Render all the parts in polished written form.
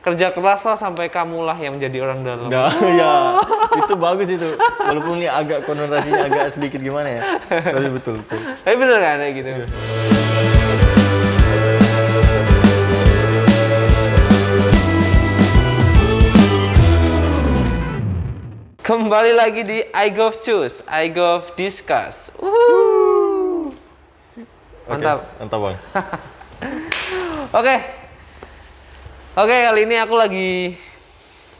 kerja keras lah sampai kamulah yang menjadi orang dalam. Nah, ya itu bagus itu. Walaupun ini agak konotasinya agak sedikit gimana ya. Tapi betul. Tapi bener kan kayak gitu? Iya. Kembali lagi di iGov Choose, iGov Discuss. Uhuh. Mantap. Oke, mantap Bang. Oke, kali ini aku lagi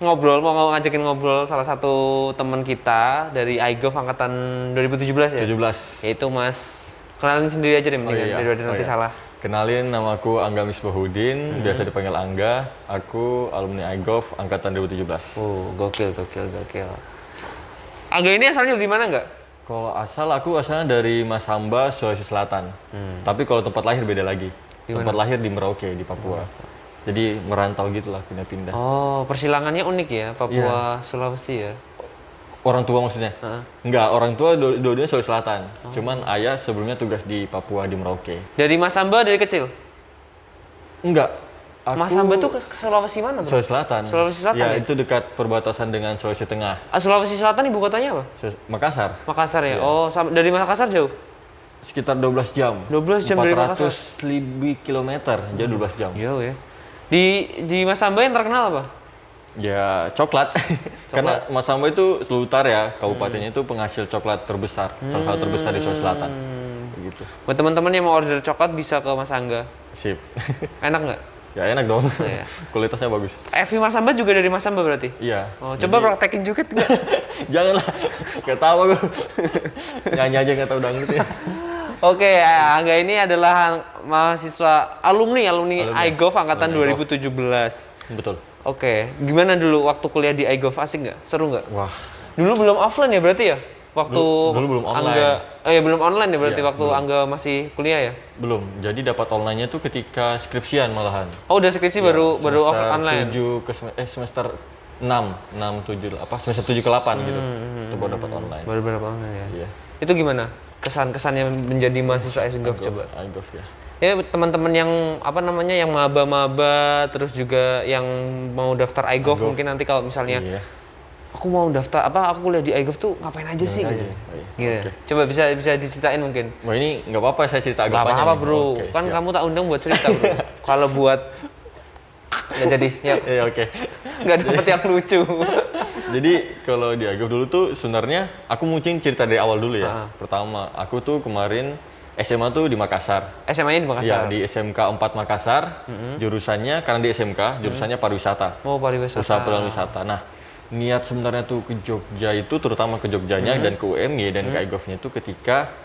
mau ngajakin ngobrol salah satu teman kita dari iGov angkatan 2017 ya? 17. Yaitu Mas, kenalin sendiri aja deh mendingan, daripada nanti salah. Kenalin, nama aku Angga Misbahudin, biasa dipanggil Angga. Aku alumni iGov angkatan 2017. Gokil. Angga ini asalnya dari mana nggak? Kalau aku asalnya dari Masamba, Sulawesi Selatan. Tapi kalau tempat lahir beda lagi. Tempat lahir di Merauke, di Papua. Jadi merantau gitulah, pindah-pindah. Oh, persilangannya unik ya, Papua, Sulawesi ya? Orang tua maksudnya? Enggak, orang tua dua-duanya Sulawesi Selatan. Cuman ayah sebelumnya tugas di Papua, di Merauke. Dari Masamba dari kecil? Enggak. Masamba tuh ke Sulawesi mana, bro? Sulawesi Selatan. Sulawesi Selatan ya? Itu dekat perbatasan dengan Sulawesi Tengah. Sulawesi Selatan ibu kotanya apa? Makassar. Makassar ya? Oh, dari Makassar jauh? Sekitar 12 jam. 12 jam dari Makassar? 400 lebih kilometer, jadi 12 jam. Jauh ya. Di Masamba yang terkenal apa? Ya, coklat. Karena Masamba itu Lutar ya, kabupatennya itu penghasil coklat terbesar. Salah satu terbesar di Sulawesi Selatan. Begitu. Buat teman-teman yang mau order coklat bisa ke Mas Angga. Sip. Enak nggak? Ya enak dong. Iya. Kualitasnya bagus. Evi Masamba juga dari Masamba berarti? Iya. Oh, coba praktekin juga nggak? Janganlah. Gak tahu aku. Nyanyi aja gak tahu dangdut ya. Oke, Angga ini adalah mahasiswa alumni iGov angkatan 2017. Betul. Oke, gimana dulu waktu kuliah di iGov, asik nggak? Seru nggak? Wah. Dulu belum offline ya berarti ya? Waktu dulu belum online. Angga, belum online ya berarti Iya, waktu belum. Angga masih kuliah ya? Belum. Jadi dapat online-nya tuh ketika skripsian malahan. Oh, udah skripsi baru online. Semester 6, 7 semester 7 ke 8 gitu. Itu baru dapat online. Baru dapat online ya. Iya. Itu gimana? Kesan-kesannya menjadi mahasiswa iGov coba. iGov ya. Ya teman-teman yang yang maba-maba terus juga yang mau daftar iGov mungkin nanti kalau misalnya Iya. aku mau daftar aku kuliah di iGov tuh ngapain aja sih? Aja. Gitu. Iya. Gitu. Coba bisa diceritain mungkin. Wah ini nggak apa-apa saya cerita agak Gak panjang. apa-apa nih. bro, Oke, kan siap. kamu tak undang buat cerita bro. Kalau buat nggak jadi, ya Iya oke. nggak dapet yang lucu. Jadi kalau di iGov dulu tuh sebenarnya aku mungkin cerita dari awal dulu ya. Pertama aku tuh kemarin SMA tuh di Makassar. SMA-nya di Makassar? Iya di SMK 4 Makassar. Jurusannya karena di SMK jurusannya pariwisata. Oh pariwisata. Usaha pelayanan wisata. Nah niat sebenarnya tuh ke Jogja itu terutama ke Jogjanya dan ke UMY dan ke iGov-nya itu ketika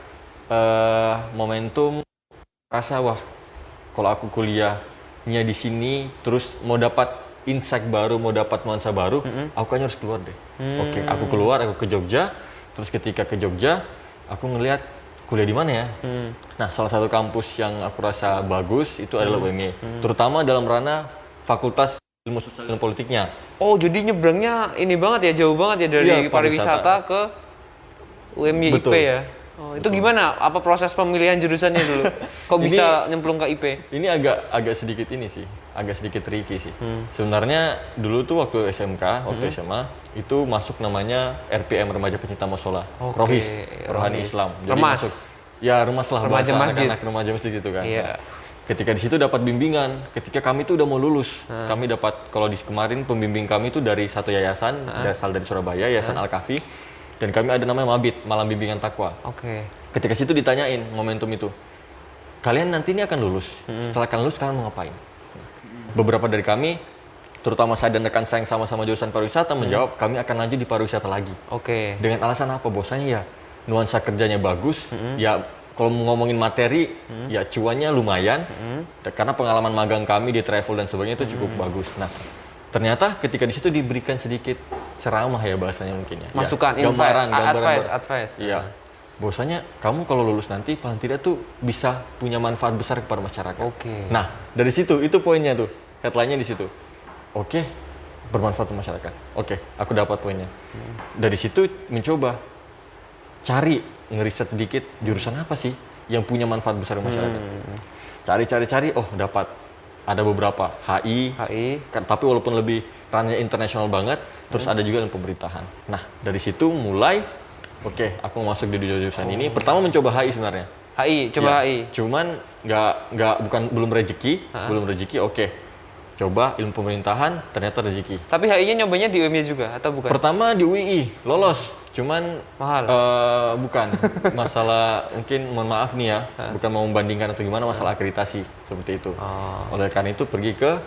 momentum rasa wah kalau aku kuliahnya di sini terus mau dapat insight baru, mau dapat nuansa baru, aku kayaknya harus keluar deh. Oke, aku keluar, aku ke Jogja. Terus ketika ke Jogja, aku ngelihat kuliah di mana ya. Nah, salah satu kampus yang aku rasa bagus itu adalah UMY, terutama dalam ranah Fakultas Ilmu Sosial dan Politiknya. Oh, jadi nyebrangnya ini banget ya, jauh banget ya dari Iya, pariwisata ke UMY IP Betul. ya? Oh, itu gimana? Apa proses pemilihan jurusannya dulu? Kok bisa nyemplung ke IP? Ini agak sedikit ini sih, agak sedikit tricky sih. Sebenarnya dulu tuh waktu SMK, waktu SMA itu masuk namanya RPM Remaja Pencinta Musola, Oke, Rohis, Rohani Rohis. Islam. Remas. Masuk, ya remas lah Remaja bahasa masjid. anak-anak remaja masjid gitu kan. Iya. Ketika di situ dapat bimbingan, ketika kami tuh udah mau lulus, kami dapat kalau di kemarin pembimbing kami tuh dari satu yayasan, berasal dari Surabaya, Yayasan Al-Kafi, dan kami ada namanya Mabit, Malam Bimbingan Takwa. Oke. Ketika situ ditanyain momentum itu, kalian nanti ini akan lulus, setelah kalian lulus kalian mau ngapain? Beberapa dari kami, terutama saya dan rekan saya yang sama-sama jurusan pariwisata menjawab, kami akan lanjut di pariwisata lagi. Oke. Dengan alasan apa? Bahwasanya ya nuansa kerjanya bagus, ya kalau mau ngomongin materi, ya cuannya lumayan, karena pengalaman magang kami di travel dan sebagainya itu cukup bagus. Nah, ternyata ketika di situ diberikan sedikit ceramah ya bahasanya mungkin ya. Masukan, ya, gambaran, advice. Iya. Bahwasanya kamu kalau lulus nanti paling tidak tuh bisa punya manfaat besar kepada masyarakat. Oke. Nah, dari situ itu poinnya tuh. Headline-nya di situ. Oke, bermanfaat untuk masyarakat. Oke, aku dapat poinnya. Dari situ mencoba cari ngeriset sedikit jurusan apa sih yang punya manfaat besar untuk masyarakat. Cari, oh dapat ada beberapa HI, tapi walaupun lebih ranahnya internasional banget, terus ada juga ilmu pemerintahan. Nah, dari situ mulai, oke, aku masuk di jurusan ini. Pertama mencoba HI sebenarnya. HI. Cuman belum rezeki, oke. Coba ilmu pemerintahan, ternyata rezeki. Tapi HI-nya nyobanya di UMY juga atau bukan? Pertama di UII, lolos. Cuman mahal. Bukan masalah, mungkin mohon maaf nih ya, bukan mau membandingkan atau gimana, masalah akreditasi seperti itu. Oleh karena itu pergi ke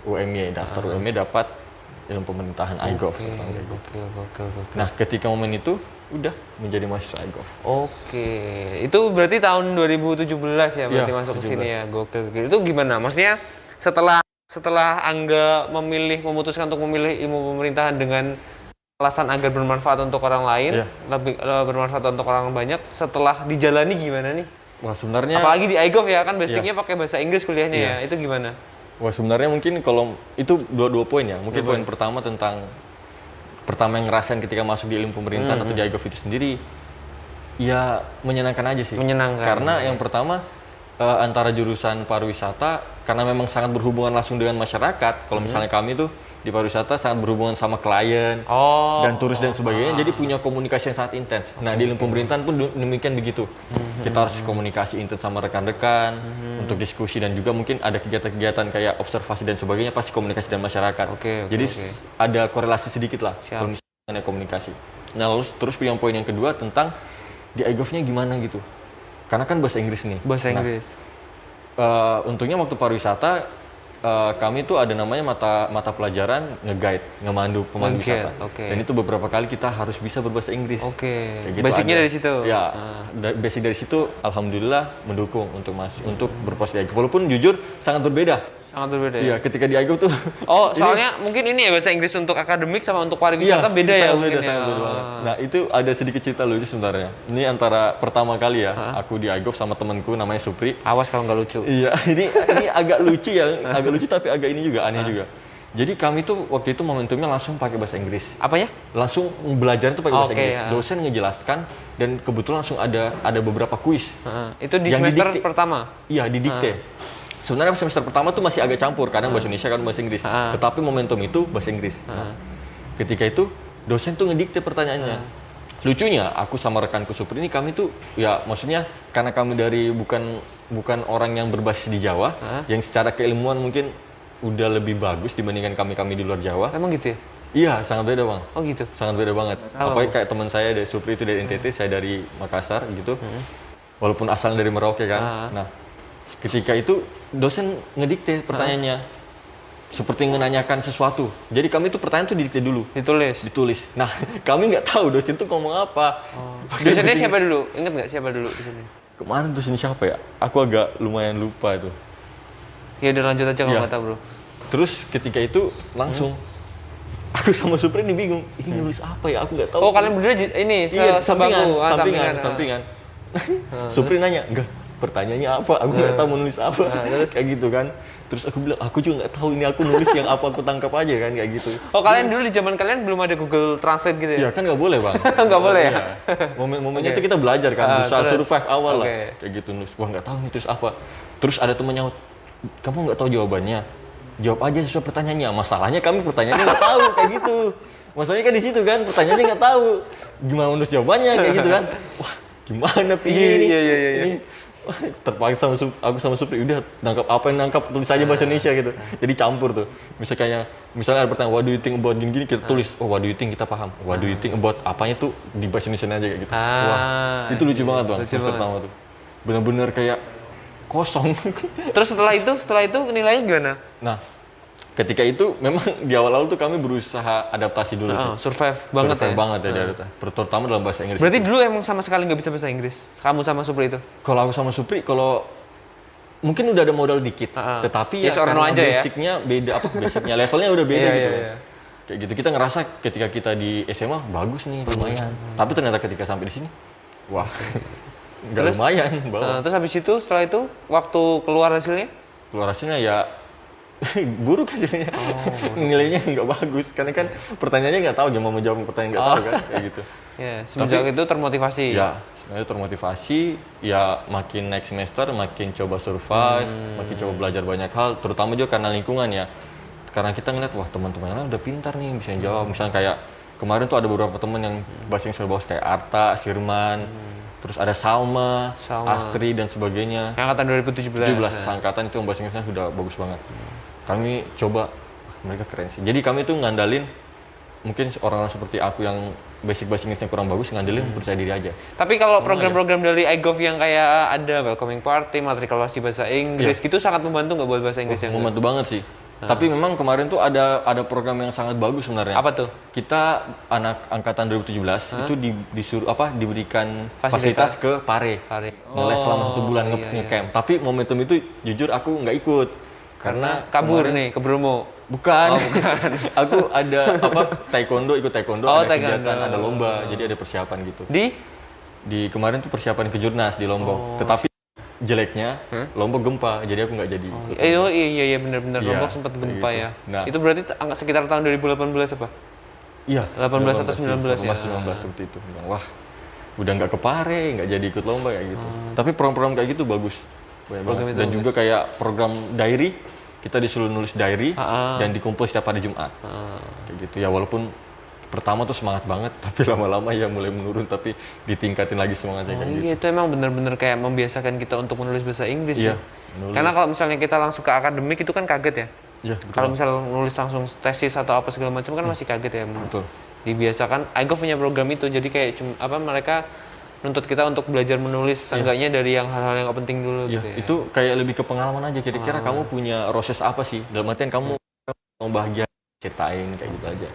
UMY, daftar UMY, dapat ilmu pemerintahan iGov. Nah, ketika momen itu udah menjadi mahasiswa iGov. Itu berarti tahun 2017 ya berarti masuk ke sini ya. Gokil. Itu gimana? Maksudnya setelah Angga memutuskan untuk memilih ilmu pemerintahan dengan alasan agar bermanfaat untuk orang lain, lebih bermanfaat untuk orang banyak, setelah dijalani gimana nih? Wah, sebenarnya apalagi di iGov ya kan basicnya pakai bahasa Inggris kuliahnya ya. Itu gimana? Wah, sebenarnya mungkin kalau itu dua poin ya. Mungkin poin pertama yang ngerasain ketika masuk di ilmu pemerintahan atau di iGov itu sendiri, ya menyenangkan aja sih. Karena yang pertama, antara jurusan pariwisata, karena memang sangat berhubungan langsung dengan masyarakat. Kalau misalnya kami tuh di pariwisata sangat berhubungan sama klien dan turis dan sebagainya, jadi punya komunikasi yang sangat intens. Nah, di ilmu pemerintahan pun demikian begitu. Kita harus komunikasi intens sama rekan-rekan untuk diskusi, dan juga mungkin ada kegiatan-kegiatan kayak observasi dan sebagainya, pasti komunikasi dengan masyarakat. Jadi ada korelasi sedikit lah kalau misalnya komunikasi. Nah, lalu terus yang poin yang kedua tentang di iGov-nya gimana gitu. Karena kan bahasa Inggris nih. Untungnya waktu pariwisata kami tuh ada namanya mata pelajaran ngemandu pemandu wisata. Dan itu beberapa kali kita harus bisa berbahasa Inggris. Gitu basicnya dari situ. Ya, basic dari situ alhamdulillah mendukung untuk berproses di iGov. Walaupun jujur sangat berbeda. Iya, ketika di iGov tuh. Soalnya mungkin ini ya bahasa Inggris untuk akademik sama untuk pariwisata beda ya mungkin ya. Nah, itu ada sedikit cerita lucu sebenarnya. Ini antara pertama kali ya aku di iGov sama temanku namanya Supri. Awas kalau nggak lucu. Iya, ini agak lucu ya, agak lucu tapi agak ini juga aneh juga. Jadi kami tuh waktu itu momentumnya langsung pakai bahasa Inggris. Apanya? Langsung belajar tuh pakai bahasa Inggris. Dosen ngejelaskan dan kebetulan langsung ada beberapa kuis. Itu di semester pertama? Iya, didikte. Sebenarnya semester pertama tuh masih agak campur, kadang bahasa Indonesia, kadang bahasa Inggris. Tetapi momentum itu bahasa Inggris. Ketika itu dosen tuh ngedikte pertanyaannya. Lucunya aku sama rekanku Supri ini, kami tuh ya maksudnya karena kami dari bukan orang yang berbasis di Jawa, yang secara keilmuan mungkin udah lebih bagus dibandingkan kami di luar Jawa. Emang gitu ya? Iya, sangat beda bang. Oh gitu? Sangat beda banget. Apalagi kayak teman saya dari Supri itu dari NTT, saya dari Makassar gitu. Walaupun asalnya dari Merauke kan. Nah, ketika itu dosen ngedikte pertanyaannya seperti menanyakan sesuatu. Jadi kami tuh pertanyaan tuh didikte dulu. Ditulis. Nah, kami nggak tahu dosen tuh ngomong apa. Dosennya siapa dulu? Ingat nggak siapa dulu dosennya? Kemarin dosen siapa ya? Aku agak lumayan lupa itu. Ya udah lanjut aja kalau nggak tahu bro. Terus ketika itu langsung aku sama Supri ini bingung. Ini nulis apa ya? Aku nggak tahu. Kalian berdua ini sampingan. Supri nanya, enggak. Pertanyaannya apa? Aku nggak tahu mau nulis apa. Kayak gitu kan. Terus aku bilang, aku juga nggak tahu ini aku nulis yang apa aku tangkap aja kan, kayak gitu. Kalian dulu di zaman kalian belum ada Google Translate gitu ya? Iya kan nggak boleh bang. Nggak boleh ya? Momennya itu kita belajar kan, berusaha survive awal lah. Kayak gitu nulis. Wah nggak tahu nih terus apa. Terus ada temen nyaut, kamu nggak tahu jawabannya? Jawab aja sesuai pertanyaannya. Masalahnya kami pertanyaannya nggak tahu kayak gitu. Masalahnya kan di situ kan, pertanyaannya nggak tahu. Gimana nulis jawabannya kayak gitu kan? Wah gimana ini? Iya. Terpaksa aku sama Supri udah nangkap apa yang nangkap, tulis aja bahasa Indonesia gitu. Jadi campur tuh. Misalnya ada pertanyaan what do you think about gini, kita tulis what do you think, kita paham. What do you think about apanya tuh di bahasa Indonesia aja kayak gitu. Wah, itu lucu banget bang. Semester pertama tuh. Bener-bener kayak kosong. Terus setelah itu nilainya gimana? Nah, ketika itu memang di awal-awal tuh kami berusaha adaptasi dulu sih. Survive banget ya. Terutama dalam bahasa Inggris. Berarti dulu emang sama sekali nggak bisa bahasa Inggris? Kamu sama Supri itu? Kalau aku sama Supri, mungkin udah ada modal dikit. Tetapi ya karena basicnya beda, basicnya levelnya udah beda gitu. Kayak gitu, kita ngerasa ketika kita di SMA bagus nih, lumayan. Tapi ternyata ketika sampai di sini, wah nggak lumayan. Terus habis itu, setelah itu, waktu keluar hasilnya? Keluar hasilnya ya buruk hasilnya. Nilainya nggak bagus karena kan pertanyaannya nggak tahu, cuma mau jawab pertanyaan nggak tahu kan kayak gitu. Ya, semenjak itu termotivasi. Ya, sebenarnya termotivasi, ya makin next semester makin coba survive, makin coba belajar banyak hal, terutama juga karena lingkungan ya. Karena kita ngeliat, wah teman-teman yang lain udah pintar nih, bisa jawab. Misalnya kayak kemarin tuh ada beberapa teman yang bahasa Inggris bagus kayak Arta, Firman, terus ada Salma, Astri dan sebagainya. Yang angkatan 2017. 17 angkatan itu yang bahasa Inggrisnya sudah bagus banget. Kami coba, mereka keren sih. Jadi kami tuh ngandalin, mungkin orang-orang seperti aku yang basic bahasa Inggrisnya kurang bagus, ngandelin percaya diri aja. Tapi kalau program-program dari iGov yang kayak ada welcoming party, matrikulasi bahasa Inggris gitu sangat membantu nggak buat bahasa Inggris yang membantu banget sih. Tapi memang kemarin tuh ada program yang sangat bagus sebenarnya. Apa tuh? Kita anak angkatan 2017 itu disuruh diberikan fasilitas ke Pare. Ngeles selama 1 bulan nge-camp. Tapi momentum itu jujur aku nggak ikut. Karena kabur nih ke Bromo. Bukan. Aku ada taekwondo, ikut taekwondo, ada kegiatan, ada lomba, jadi ada persiapan gitu. Di kemarin tuh persiapan ke Jurnas di Lombok. Tetapi jeleknya Lombok gempa, jadi aku nggak jadi. Iya benar-benar Lombok sempat gempa gitu. ya. Nah, itu berarti sekitar tahun 2018 apa? Iya. 18 atau 19 ya. 19 seperti itu. Wah, udah nggak ke Pare, nggak jadi ikut lomba kayak gitu. Tapi program-program kayak gitu bagus. Dan juga kayak program diary, kita disuruh nulis diary dan dikumpul setiap hari Jumat. Kayak gitu ya, walaupun pertama tuh semangat banget, tapi lama-lama ya mulai menurun, tapi ditingkatin lagi semangatnya kayak gitu. Iya, itu emang benar-benar kayak membiasakan kita untuk menulis bahasa Inggris ya. Menulis. Karena kalau misalnya kita langsung ke akademik itu kan kaget ya. Iya, kalau misalnya nulis langsung tesis atau apa segala macam kan masih kaget ya. Betul. Dibiasakan, iGov punya program itu, jadi kayak mereka nuntut kita untuk belajar menulis seenggaknya dari yang hal-hal yang gak penting dulu gitu ya. Itu kayak lebih ke pengalaman aja, kira-kira kamu punya proses apa sih? Dalam artian kamu mau bahagia, ceritain kayak gitu aja.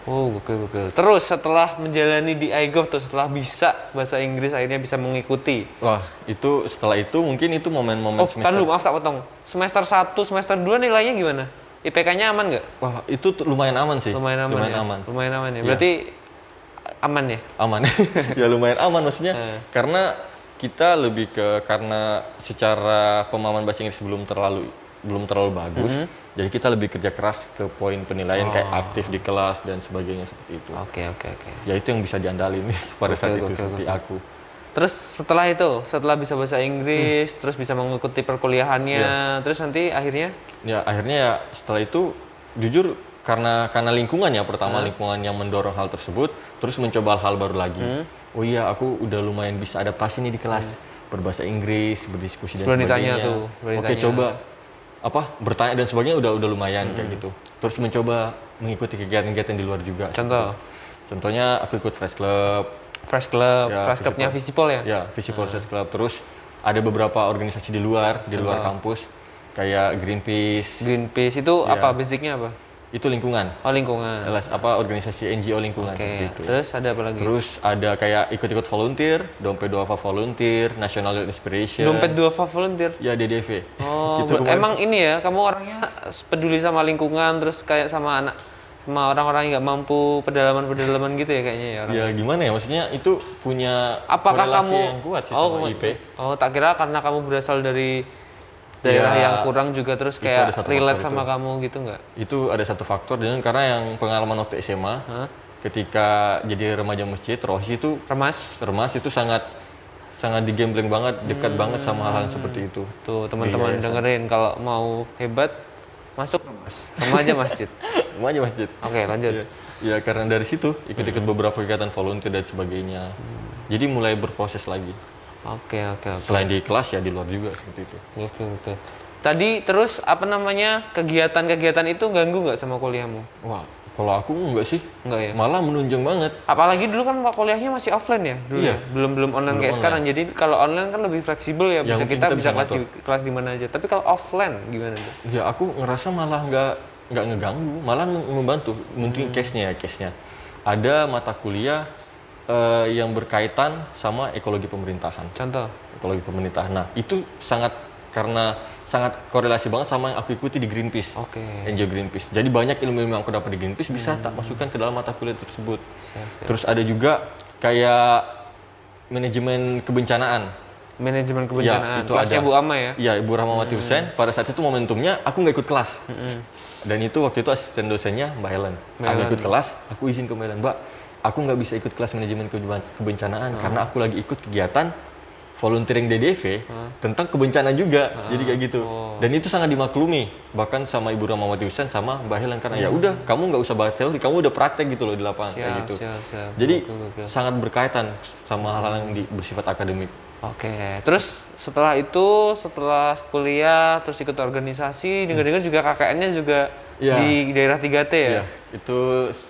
Oh, gokil. Terus setelah menjalani di iGov tuh, setelah bisa bahasa Inggris akhirnya bisa mengikuti. Wah, itu setelah itu mungkin itu momen-momen semester. Oh, maaf tak potong. Semester 1, semester 2 nilainya gimana? IPK-nya aman nggak? Wah, itu lumayan aman sih. Lumayan aman. Lumayan aman ya. Berarti aman ya? Aman. Ya lumayan aman maksudnya. Karena kita lebih karena secara pemahaman bahasa Inggris belum terlalu bagus. Jadi kita lebih kerja keras ke poin penilaian kayak aktif di kelas dan sebagainya seperti itu. Oke. Ya itu yang bisa diandalin pada saat itu seperti aku. Terus setelah bisa bahasa Inggris, terus bisa mengikuti perkuliahannya, terus nanti akhirnya? Ya akhirnya ya setelah itu jujur karena lingkungan ya, pertama lingkungan yang mendorong hal tersebut, terus mencoba hal baru lagi. Oh iya, aku udah lumayan bisa adaptasi nih di kelas, berbahasa Inggris, berdiskusi dan sebagainya. Oke, coba bertanya dan sebagainya udah lumayan kayak gitu. Terus mencoba mengikuti kegiatan-kegiatan di luar juga. Contohnya aku ikut Fresh Club-nya Visipol ya? Ya, Visipol Fresh Club. Terus ada beberapa organisasi di luar kampus kayak Greenpeace itu apa basicnya apa? Itu lingkungan. Oh, lingkungan. Organisasi NGO lingkungan seperti itu. Terus ada apa lagi? Terus ada kayak ikut-ikut volunteer, Dompet Duafa volunteer, National Youth Inspiration. Dompet Duafa volunteer? Ya, DDV. Oh, emang ini ya, kamu orangnya peduli sama lingkungan, terus kayak sama orang-orang yang nggak mampu, pedalaman gitu ya kayaknya ya orang. Ya gimana ya, maksudnya itu punya korelasi yang kuat sih sama IP. Oh, tak kira karena kamu berasal dari daerah yang kurang juga terus kayak relate sama kamu gitu nggak? Itu ada satu faktor, dan karena yang pengalaman waktu SMA, ketika jadi remaja masjid, Rohis itu remas itu sangat digembleng banget, dekat banget sama hal-hal seperti itu. Tuh teman-teman dengerin, kalau mau hebat masuk remaja masjid. Remaja masjid. Oke, lanjut. Ya karena dari situ ikut-ikut beberapa kegiatan volunteer dan sebagainya. Jadi mulai berproses lagi. Oke. Selain di kelas ya di luar juga seperti itu. Oke. Tadi terus kegiatan-kegiatan itu ganggu nggak sama kuliahmu? Wah, kalau aku enggak sih. Enggak ya? Malah menunjang banget. Apalagi dulu kan kuliahnya masih offline ya dulu. Iya. Belum online kayak sekarang. Jadi kalau online kan lebih fleksibel ya. Kita bisa kelas di mana aja. Tapi kalau offline gimana tuh? Ya aku ngerasa malah nggak ngeganggu, malah membantu. Mungkin case-nya. Ada mata kuliah yang berkaitan sama ekologi pemerintahan. Contoh? Ekologi pemerintahan. Nah, itu sangat korelasi banget sama yang aku ikuti di Greenpeace. NGO Greenpeace. Jadi banyak ilmu-ilmu yang aku dapat di Greenpeace bisa tak masukkan ke dalam mata kuliah tersebut. Terus ada juga kayak manajemen kebencanaan. Manajemen kebencanaan. itu Kelasnya ada. Bu Ama ya? Iya, Ibu Rahmawati Hussein. Pada saat itu momentumnya aku nggak ikut kelas. Dan itu waktu itu asisten dosennya Mbak Helen. Aku ikut kelas, aku izin ke Mbak Helen, Mbak, aku nggak bisa ikut kelas manajemen kebencanaan karena aku lagi ikut kegiatan volunteering DDV tentang kebencanaan juga. Jadi kayak gitu. Dan itu sangat dimaklumi bahkan sama Ibu Rahmawati Hussein sama Mbak Helen karena ya udah kamu nggak usah bahas teori, kamu udah praktek gitu loh di lapangan kayak gitu. Siap. Jadi Gokil. sangat berkaitan sama hal-hal yang bersifat akademik. Oke, terus setelah kuliah, terus ikut organisasi, dengar-dengar juga KKN-nya juga Iya. di daerah 3T ya? Iya, itu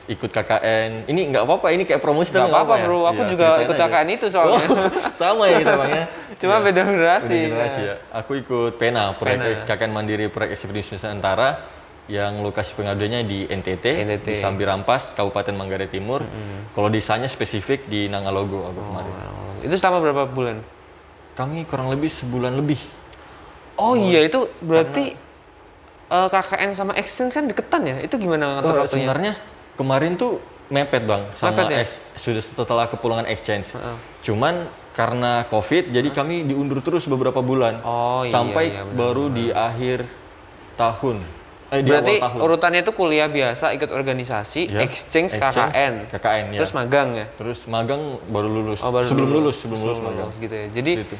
ikut KKN. Ini nggak apa-apa, ini kayak promosi Nggak tapi apa-apa ya? bro, aku Iya, juga ceritain ikut aja. KKN itu soalnya. Oh, sama ya kita bang ya. Cuma Iya. beda generasi. Beda generasi ya. Aku ikut PENA, proyek PENA. KKN Mandiri Proyek Ekspedisi Nusantara yang lokasi pengabdiannya di NTT, di Sambirampas, Kabupaten Manggarai Timur. Kalau desanya spesifik di Nangalogo aku kemarin. Itu selama berapa bulan? Kami kurang lebih sebulan lebih. Oh iya, itu berarti KKN sama exchange kan deketan ya? Itu gimana ngatur waktunya? Sebenarnya kemarin tuh mepet bang sama Mepet ya? sudah setelah kepulangan exchange. Cuman karena COVID jadi kami diundur terus beberapa bulan. Oh iya, sampai iya, benar, baru di akhir tahun. Di Berarti awal tahun. urutannya itu kuliah biasa, ikut organisasi, Ya, exchange, KKN. KKN ya. Terus magang ya? Terus magang baru lulus. Oh, baru sebelum lulus magang. gitu ya. Jadi Gitu.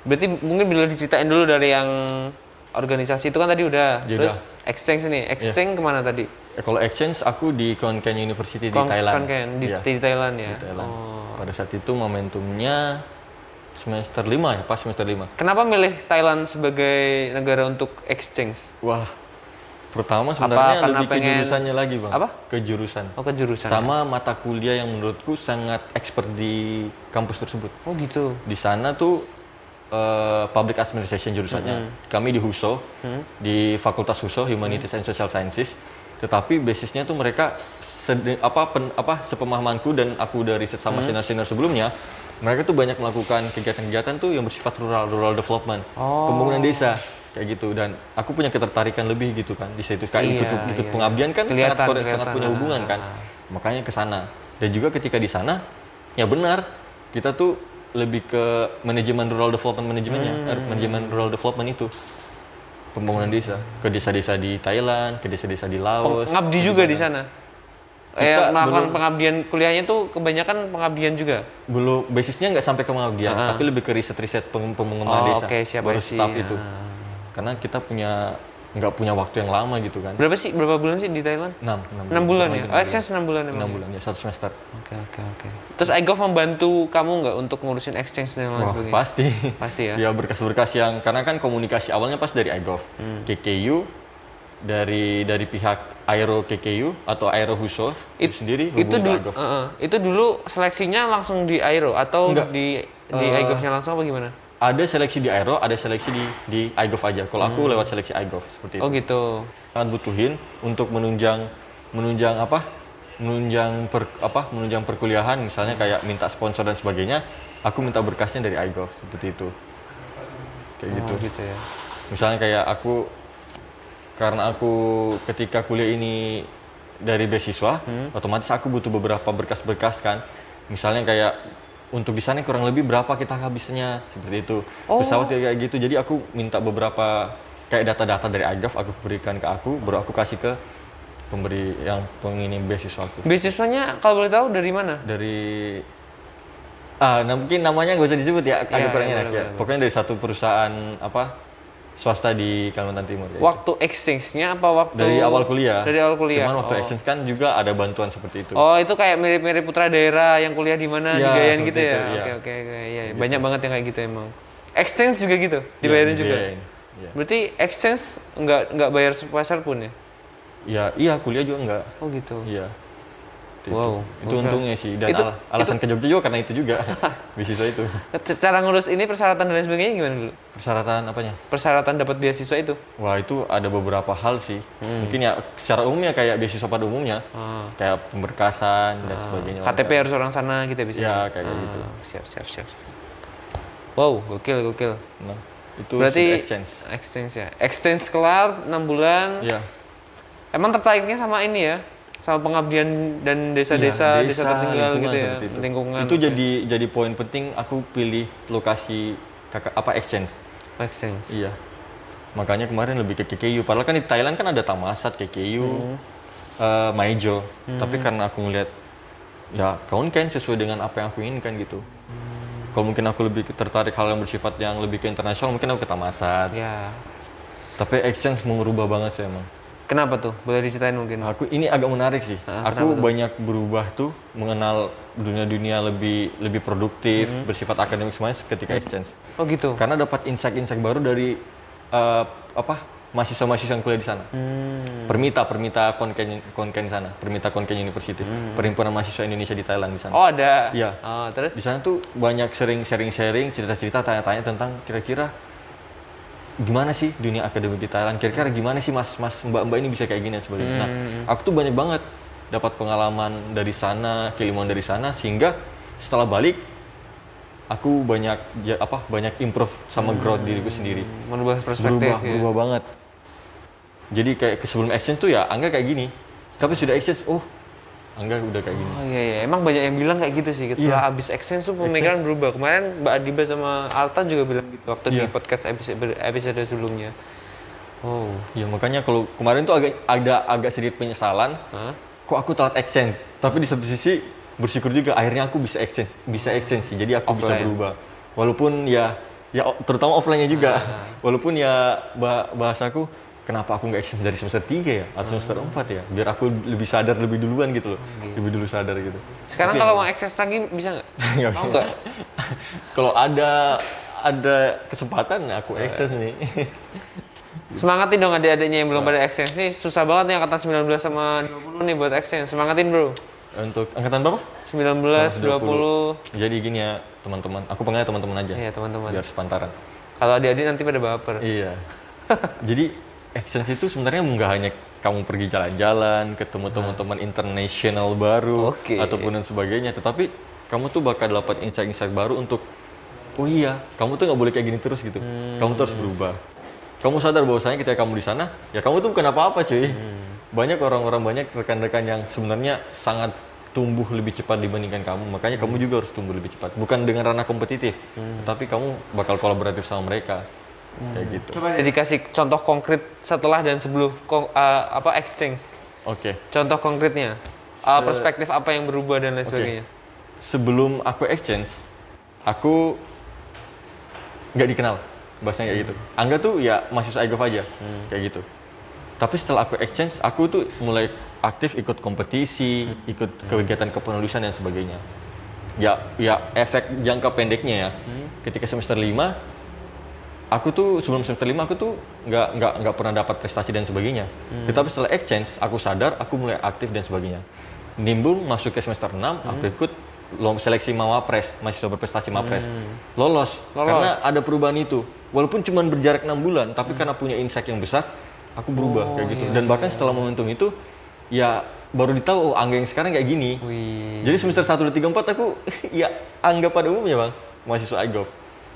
berarti mungkin bila diceritain dulu dari yang organisasi itu kan tadi udah. Ya Terus exchange nih, exchange kemana tadi? Kalau exchange aku di Khon Kaen University di Thailand. Khon Kaen, di Thailand ya. Di Thailand. Oh. Pada saat itu momentumnya semester 5 ya, pas semester 5. Kenapa milih Thailand sebagai negara untuk exchange? Wah, pertama sebenarnya karena lebih ke jurusannya lagi bang. Apa? Ke jurusan. Oh, ke jurusan. Sama mata kuliah yang menurutku sangat expert di kampus tersebut. Oh gitu. Di sana tuh public administration jurusannya. Kami di HUSO, di Fakultas HUSO Humanities and Social Sciences. Tetapi basisnya tuh mereka sepemahamanku dan aku udah riset sama senior-senior sebelumnya, mereka tuh banyak melakukan kegiatan-kegiatan tuh yang bersifat rural development, pembangunan desa kayak gitu. Dan aku punya ketertarikan lebih gitu kan di situ. Kayak ikut pengabdian kan sangat punya hubungan kan. Makanya ke sana. Dan juga ketika di sana ya benar kita tuh lebih ke manajemen rural development manajemen rural development itu pembangunan desa ke desa-desa di Thailand, ke desa-desa di Laos. Ngabdi juga di sana. Kita Melakukan pengabdian kuliahnya tuh kebanyakan pengabdian juga. Belum basisnya nggak sampai ke pengabdian, tapi lebih ke riset-riset pengembangan desa. Oke, siap baru sih. staf itu. Karena kita nggak punya waktu yang lama gitu kan. Berapa bulan sih di Thailand? 6 bulan ya? Oh, exchange 6 bulan emang. 6 bulan ya, 1 semester. Oke. Terus iGov membantu kamu nggak untuk ngurusin exchange dan lain Wah, sebagainya? pasti. Pasti ya? Ya berkas-berkas yang karena kan komunikasi awalnya pas dari iGov, KKU, dari pihak Aero KKU atau Aero HUSO itu sendiri Itu hubungi dulu, iGov. itu dulu seleksinya langsung di Aero atau Enggak. di iGov-nya langsung apa gimana? Ada seleksi di Aero, ada seleksi di iGov aja. Kalau aku lewat seleksi iGov seperti itu. Oh gitu. Sangat butuhin untuk menunjang perkuliahan, misalnya kayak minta sponsor dan sebagainya. Aku minta berkasnya dari iGov seperti itu. Kayak gitu. Oh gitu ya. Misalnya kayak karena aku ketika kuliah ini dari beasiswa, otomatis aku butuh beberapa berkas-berkas kan. Misalnya kayak untuk di sana kurang lebih berapa kita habisnya seperti itu. Pesawat kayak gitu. Jadi aku minta beberapa kayak data-data dari iGov aku berikan ke aku, baru aku kasih ke pemberi yang pengini beasiswa aku. Beasiswanya kalau boleh tahu dari mana? Dari mungkin namanya nggak usah disebut ya, agak kurang enak ya. boleh. Pokoknya dari satu perusahaan swasta di Kalimantan Timur. Ya. Waktu exchange-nya apa waktu? Dari awal kuliah. Dari awal kuliah. Cuman waktu exchange kan juga ada bantuan seperti itu. Oh, itu kayak mirip-mirip putra daerah yang kuliah di mana Iya, digayain seperti gitu ya. itu, iya. Oke. Iya, banyak banget yang kayak gitu emang. Exchange juga gitu, dibayarin juga. Iya. Berarti exchange nggak bayar sepeser pun ya? Iya, kuliah juga enggak. Oh gitu. Iya. Wow. Itu untungnya sih. Dan Itu- alasan ke Jogja juga karena itu juga. Beasiswa itu. Cara ngurus ini persyaratan dan lain sebagainya gimana dulu? Persyaratan apanya? Persyaratan dapat beasiswa itu? Wah, itu ada beberapa hal sih. Mungkin ya secara umumnya kayak beasiswa pada umumnya. Kayak pemberkasan dan sebagainya. KTP harus orang sana kita bisa. Ya, kayak gitu. Siap. Wow, gokil. Nah, itu Berarti sudah exchange. exchange ya. Exchange kelar 6 bulan. Iya. Emang tertariknya sama ini ya? Sama pengabdian dan desa-desa, Iya, desa tertinggal lingkungan gitu ya, seperti itu. lingkungan. Itu oke. jadi poin penting aku pilih lokasi exchange. Exchange. Iya. Makanya kemarin lebih ke KKU. Padahal kan di Thailand kan ada Thammasat, KKU, Maijo. Tapi karena aku ngeliat ya Kaunken sesuai dengan apa yang aku inginkan gitu. Kalau mungkin aku lebih tertarik hal yang bersifat yang lebih ke internasional, mungkin aku ke Thammasat. Ya. Tapi exchange mengubah banget sih emang. Kenapa tuh? Boleh diceritain mungkin? Ini agak menarik sih. Aku kenapa tuh? banyak berubah tuh, mengenal dunia-dunia lebih produktif, bersifat akademik semuanya ketika exchange. Oh gitu. Karena dapat insight-insight baru dari mahasiswa-mahasiswa yang kuliah di sana. Permita Konken sana, Permita Konken University, Perhimpunan Mahasiswa Indonesia di Thailand di sana. Oh ada. Iya. Oh, terus? Di sana tuh banyak sharing cerita-cerita, tanya-tanya tentang kira-kira gimana sih dunia akademik di Thailand, kira-kira gimana sih mas mbak-mbak ini bisa kayak gini dan sebagainya. Nah, aku tuh banyak banget dapat pengalaman dari sana, keilmuan dari sana, sehingga setelah balik aku banyak improve sama growth diriku sendiri. Merubah perspektif. Berubah banget. Jadi kayak sebelum exchange tuh ya Angga kayak gini, tapi sudah exchange, Angga udah kayak gini. Oh iya, emang banyak yang bilang kayak gitu sih. Setelah abis exchange tuh pemikiran berubah. Kemarin Mbak Adiba sama Alta juga bilang gitu waktu di podcast episode sebelumnya. Oh. Ya makanya kalau kemarin tuh agak sedikit penyesalan. Kok aku telat exchange? Tapi di satu sisi bersyukur juga akhirnya aku bisa exchange sih. Jadi aku bisa berubah. Walaupun ya terutama offline-nya juga. Walaupun ya bahasaku kenapa aku nggak exchange dari semester 3 ya atau semester 4 ya, biar aku lebih sadar lebih duluan gitu loh. Lebih dulu sadar gitu. Sekarang kalau mau exchange lagi bisa nggak? Mau nggak? Kalau ada kesempatan aku exchange nih. Semangatin dong adik-adiknya yang belum pada exchange nih, susah banget nih angkatan 19 sama 20 nih buat exchange. Semangatin bro. Untuk angkatan berapa? 19, 20. Jadi gini ya teman-teman, aku panggilnya teman-teman aja. Iya teman-teman. Biar sepantaran. Kalau adik-adik nanti pada baper. Iya. Jadi exchange itu sebenarnya nggak hanya kamu pergi jalan-jalan, ketemu teman-teman internasional baru, ataupun dan sebagainya, tetapi kamu tuh bakal dapat insight-insight baru untuk, oh iya, kamu tuh nggak boleh kayak gini terus gitu. Kamu tuh harus berubah. Kamu sadar bahwasanya ketika kamu di sana, ya kamu tuh bukan apa-apa cuy. Banyak banyak rekan-rekan yang sebenarnya sangat tumbuh lebih cepat dibandingkan kamu. Makanya kamu juga harus tumbuh lebih cepat. Bukan dengan ranah kompetitif, tapi kamu bakal kolaboratif sama mereka. Kayak gitu. Coba dikasih contoh konkret setelah dan sebelum exchange. Oke. Contoh konkretnya. Perspektif apa yang berubah dan lain sebagainya. Sebelum aku exchange, aku nggak dikenal. Bahasanya kayak gitu. Angga tuh ya mahasiswa IGOV aja, kayak gitu. Tapi setelah aku exchange, aku tuh mulai aktif ikut kompetisi, ikut kegiatan kepenulisan dan sebagainya. Ya efek jangka pendeknya ya. Ketika semester 5, aku tuh sebelum semester 5 aku tuh nggak pernah dapat prestasi dan sebagainya. Tetapi setelah exchange, aku sadar, aku mulai aktif dan sebagainya. Nimbul masuk ke semester 6, aku ikut seleksi Mawapres, mahasiswa berprestasi Mapres. Lolos. Karena ada perubahan itu. Walaupun cuma berjarak 6 bulan, tapi karena punya insight yang besar, aku berubah kayak gitu. Dan bahkan setelah momentum itu, ya baru ditahu Angga yang sekarang kayak gini. Jadi semester 1, 2, 3, 4 aku ya Angga pada umumnya bang, mahasiswa IGOV.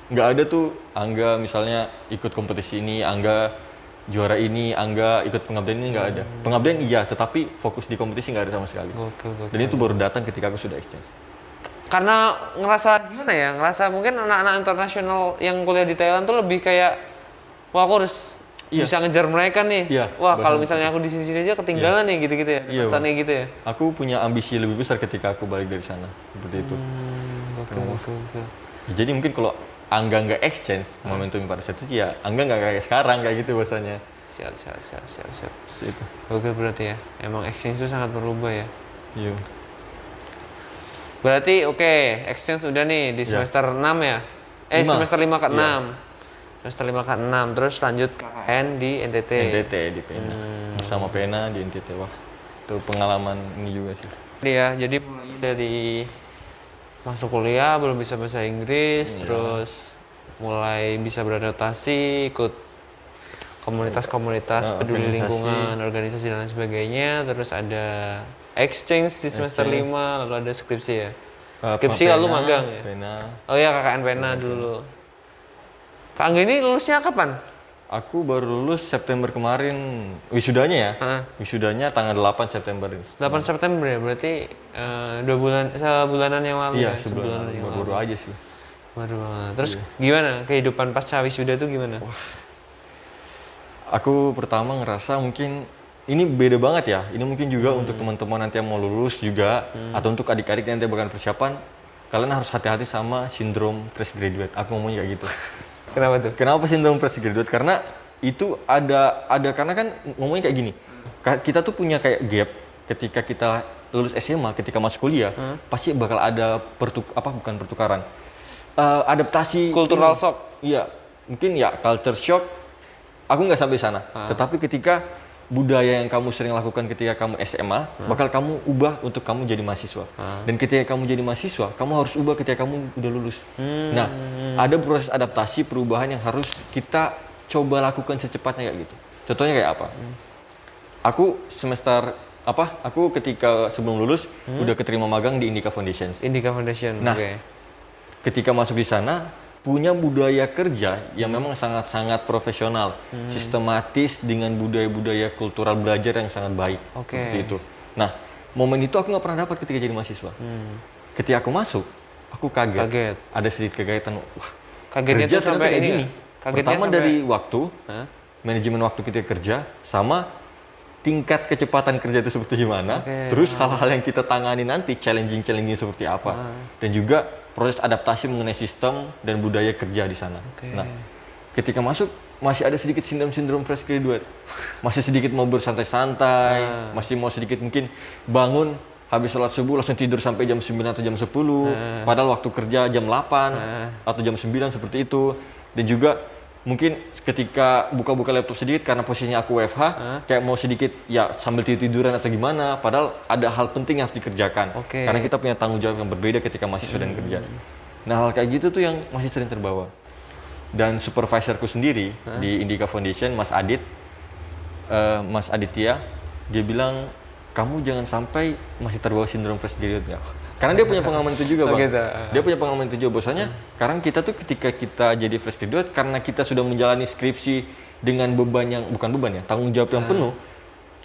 Nggak ada tuh Angga misalnya ikut kompetisi ini, Angga juara ini, Angga ikut pengabdian ini, nggak ada. Pengabdian iya, tetapi fokus di kompetisi nggak ada sama sekali. Dan itu baru datang ketika aku sudah exchange. Karena ngerasa gimana ya, ngerasa mungkin anak-anak internasional yang kuliah di Thailand tuh lebih kayak, wah aku harus bisa ngejar mereka nih. Wah kalau misalnya aku di sini-sini aja ketinggalan nih gitu-gitu ya. Kesannya gitu ya. Aku punya ambisi lebih besar ketika aku balik dari sana, seperti itu. Oke. Jadi mungkin kalau Angga nggak exchange momentum pada saat itu ya Angga nggak kayak sekarang kayak gitu bahasanya. Siap. Gitu. Oke berarti ya, emang exchange itu sangat berubah ya. Iya. Berarti exchange udah nih di semester 6 ya? Semester 5 ke 6. Semester 5 ke 6, terus lanjut KKN di NTT. NTT di Pena. Bersama Pena di NTT. Wah, itu pengalaman ini juga sih. Iya, jadi dari masuk kuliah belum bisa bahasa Inggris, terus mulai bisa beradaptasi, ikut komunitas-komunitas peduli lingkungan, organisasi dan lain sebagainya, terus ada exchange di semester 5, lalu ada skripsi ya. Skripsi lalu magang ya. Pena. Oh iya, KKN Pena dulu. Kak Angga ini lulusnya kapan? Aku baru lulus September kemarin, wisudanya ya. Wisudanya tanggal 8 September. 8 September ya, berarti 2 bulan, sebulanan yang lalu iya, ya? Sebulanan yang baru aja sih. Baru banget. Terus gimana kehidupan pasca wisuda tuh gimana? Aku pertama ngerasa mungkin ini beda banget ya. Ini mungkin juga untuk teman-teman nanti yang mau lulus juga, atau untuk adik-adik yang nanti bakal persiapan, kalian harus hati-hati sama sindrom fresh graduate. Aku ngomongnya kayak gitu. Kenapa tuh? Kenapa sindrom fresh graduate? Karena itu ada karena kan ngomongnya kayak gini. Kita tuh punya kayak gap ketika kita lulus SMA, ketika masuk kuliah, pasti bakal ada bukan pertukaran. Adaptasi Cultural shock. Iya, mungkin ya culture shock. Aku nggak sampai sana. Tetapi ketika budaya yang kamu sering lakukan ketika kamu SMA, bakal kamu ubah untuk kamu jadi mahasiswa. Dan ketika kamu jadi mahasiswa, kamu harus ubah ketika kamu udah lulus. Nah, ada proses adaptasi perubahan yang harus kita coba lakukan secepatnya kayak gitu. Contohnya kayak apa? Aku ketika sebelum lulus udah keterima magang di Indica Foundation. Indica Foundation. Nah, ketika masuk di sana punya budaya kerja yang memang sangat-sangat profesional, sistematis dengan budaya-budaya kultural belajar yang sangat baik. Seperti itu. Nah, momen itu aku nggak pernah dapat ketika jadi mahasiswa. Ketika aku masuk, aku kaget. Ada sedikit kegagetan. Kagetnya tuh sampai kayak ini gini. Pertama dari waktu, manajemen waktu kita kerja, sama tingkat kecepatan kerja itu seperti gimana, terus hal-hal yang kita tangani nanti, challenging seperti apa, dan juga proses adaptasi mengenai sistem dan budaya kerja di sana. Nah, ketika masuk masih ada sedikit sindrom fresh graduate, masih sedikit mau bersantai-santai, masih mau sedikit mungkin bangun habis sholat subuh langsung tidur sampai jam 9 atau jam 10, padahal waktu kerja jam 8 atau jam 9 seperti itu. Dan juga mungkin ketika buka-buka laptop sedikit karena posisinya aku WFH, kayak mau sedikit ya sambil tiduran atau gimana, padahal ada hal penting yang harus dikerjakan. Karena kita punya tanggung jawab yang berbeda ketika mahasiswa dan kerja. Nah, hal kayak gitu tuh yang masih sering terbawa. Dan supervisorku sendiri di Indica Foundation, Mas Aditya, dia bilang, kamu jangan sampai masih terbawa sindrom fresh graduate ya. Karena dia punya pengalaman itu juga, Bang. Dia punya pengalaman itu juga, bahwasanya karena kita tuh ketika kita jadi fresh graduate, karena kita sudah menjalani skripsi dengan beban yang, bukan beban ya, tanggung jawab yang penuh,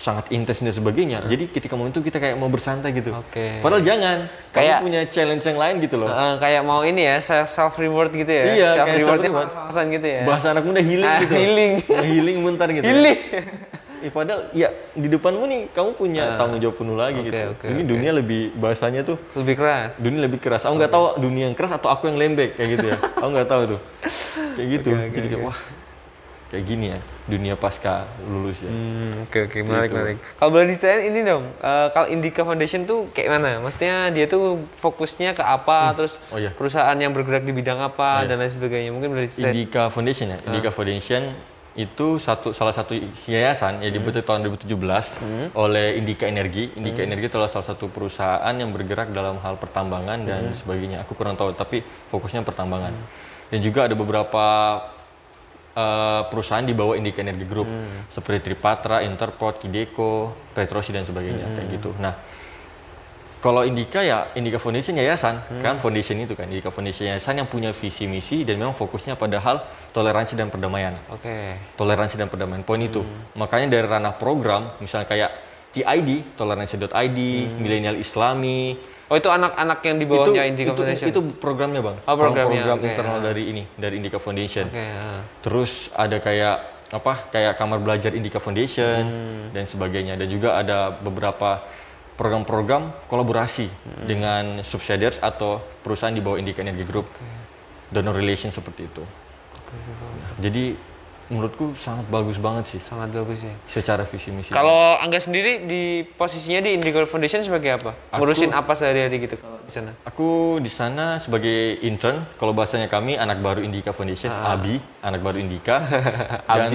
sangat intens dan sebagainya. Jadi ketika momen itu kita kayak mau bersantai gitu. Padahal jangan, kayak punya challenge yang lain gitu loh. Kayak mau ini ya, self reward gitu ya. Iya, self kayak rewardnya self-reward gitu ya. Bahasa anak muda healing gitu. Healing bentar gitu. Healing. Padahal ya di depanmu nih kamu punya tanggung jawab penuh lagi gitu. Ini dunia lebih, bahasanya tuh lebih keras. Dunia lebih keras. Aku nggak tahu dunia yang keras atau aku yang lembek kayak gitu ya. Aku nggak tahu tuh. Kayak gitu. Jadi kayak wah, kayak gini ya dunia pasca lulus ya. Menarik. Kalau boleh diceritain ini dong, kalau Indica Foundation tuh kayak mana? Maksudnya dia tuh fokusnya ke apa, terus perusahaan yang bergerak di bidang apa dan lain sebagainya. Mungkin boleh diceritain. Indica Foundation ya. Indica Foundation itu salah satu yayasan yang dibentuk tahun 2017 oleh Indica Energy. Indica Energy adalah salah satu perusahaan yang bergerak dalam hal pertambangan dan sebagainya. Aku kurang tahu, tapi fokusnya pertambangan. Dan juga ada beberapa perusahaan di bawah Indica Energy Group seperti Tripatra, Interport, Kideko, Petrosi dan sebagainya kayak gitu. Nah, kalau Indica ya, Indica Foundation yayasan, kan foundation itu kan, Indica Foundation yayasan yang punya visi misi dan memang fokusnya pada hal toleransi dan perdamaian. Toleransi dan perdamaian, poin itu. Makanya dari ranah program, misalnya kayak TID, toleransi.id, Milenial Islami. Oh, itu anak-anak yang di bawahnya Indica Foundation? Itu programnya, Bang. Programnya. Program internal dari Indica Foundation. Terus ada kayak kamar belajar Indica Foundation dan sebagainya. Dan juga ada beberapa program-program kolaborasi dengan subsidiaries atau perusahaan di bawah Indica Energy Group, donor relation seperti itu. Jadi menurutku sangat bagus banget sih. Sangat bagus ya. Secara visi misi. Kalau Angga sendiri di posisinya di Indica Foundation sebagai apa? Ngurusin apa sehari-hari gitu di sana? Aku di sana sebagai intern. Kalau bahasanya kami anak baru Indica Foundation, ABI, anak baru Indica, dan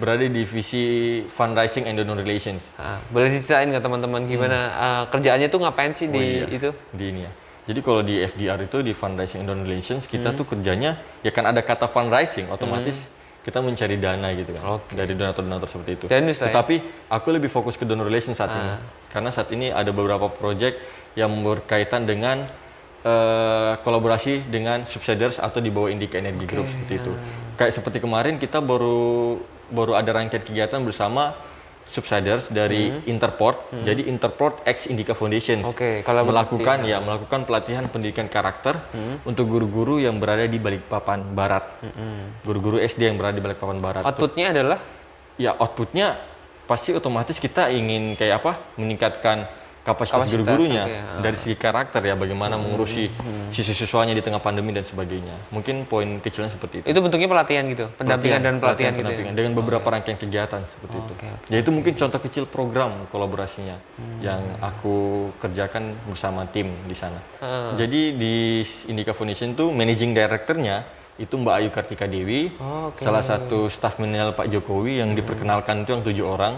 berada di divisi fundraising and donor relations. Boleh diceritain nggak teman-teman gimana kerjaannya tuh ngapain sih itu? Di ini ya. Jadi kalau di FDR itu di fundraising and donor relations kita tuh kerjanya ya kan ada kata fundraising, otomatis kita mencari dana gitu kan dari donatur-donatur seperti itu. Tetapi aku lebih fokus ke donor relations saat ini karena saat ini ada beberapa project yang berkaitan dengan kolaborasi dengan subsidiaries atau di bawah Indica Energy Group seperti itu. Kayak seperti kemarin kita baru ada rangkaian kegiatan bersama subsidiaries dari Interport. Jadi Interport X Indica Foundation Oke, kalau melakukan pelatihan pendidikan karakter untuk guru-guru yang berada di Balikpapan Barat. Guru-guru SD yang berada di Balikpapan Barat. Outputnya adalah? Ya, outputnya pasti otomatis kita ingin kayak apa? Meningkatkan kapasitas guru-gurunya dari segi karakter ya, bagaimana mengurusi siswa-siswanya di tengah pandemi dan sebagainya. Mungkin poin kecilnya seperti itu. Itu bentuknya pelatihan gitu, pendampingan dan pelatihan gitu. Dengan beberapa rangkaian kegiatan seperti itu. Ya itu mungkin contoh kecil program kolaborasinya yang aku kerjakan bersama tim di sana. Jadi di Indica Foundation tuh managing directornya itu Mbak Ayu Kartika Dewi, salah satu staf milenial Pak Jokowi yang diperkenalkan itu yang 7 orang.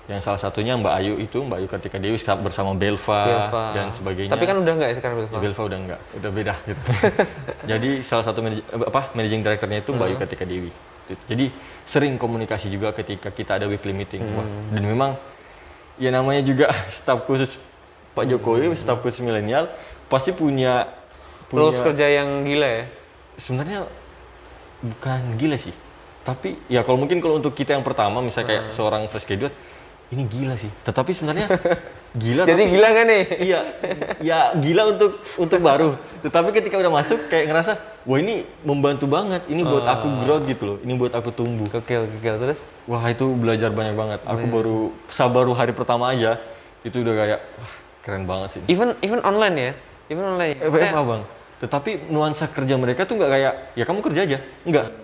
Yang salah satunya Mbak Ayu Kartika Dewi bersama Belva dan sebagainya. Tapi kan udah nggak ya sekarang Belva? Ya, Belva udah nggak, udah beda gitu. Jadi salah satu managing directornya itu Mbak Ayu Kartika Dewi. Jadi sering komunikasi juga ketika kita ada weekly meeting. Dan memang ya namanya juga staf khusus Pak Jokowi, staf khusus milenial pasti punya rules kerja yang gila ya? Sebenarnya bukan gila sih. Tapi ya kalau untuk kita yang pertama misalnya kayak seorang fresh graduate, ini gila sih. Tetapi sebenarnya gila. Jadi gila kan nih? Iya, ya gila untuk baru. Tetapi ketika udah masuk kayak ngerasa, wah ini membantu banget. Ini buat aku growth gitu loh. Ini buat aku tumbuh. Gokil terus? Wah itu belajar banyak banget. Aku baru hari pertama aja itu udah kayak wah keren banget sih. Even online ya? Even online. FFA bang. Tetapi nuansa kerja mereka tuh nggak kayak ya kamu kerja aja. Enggak.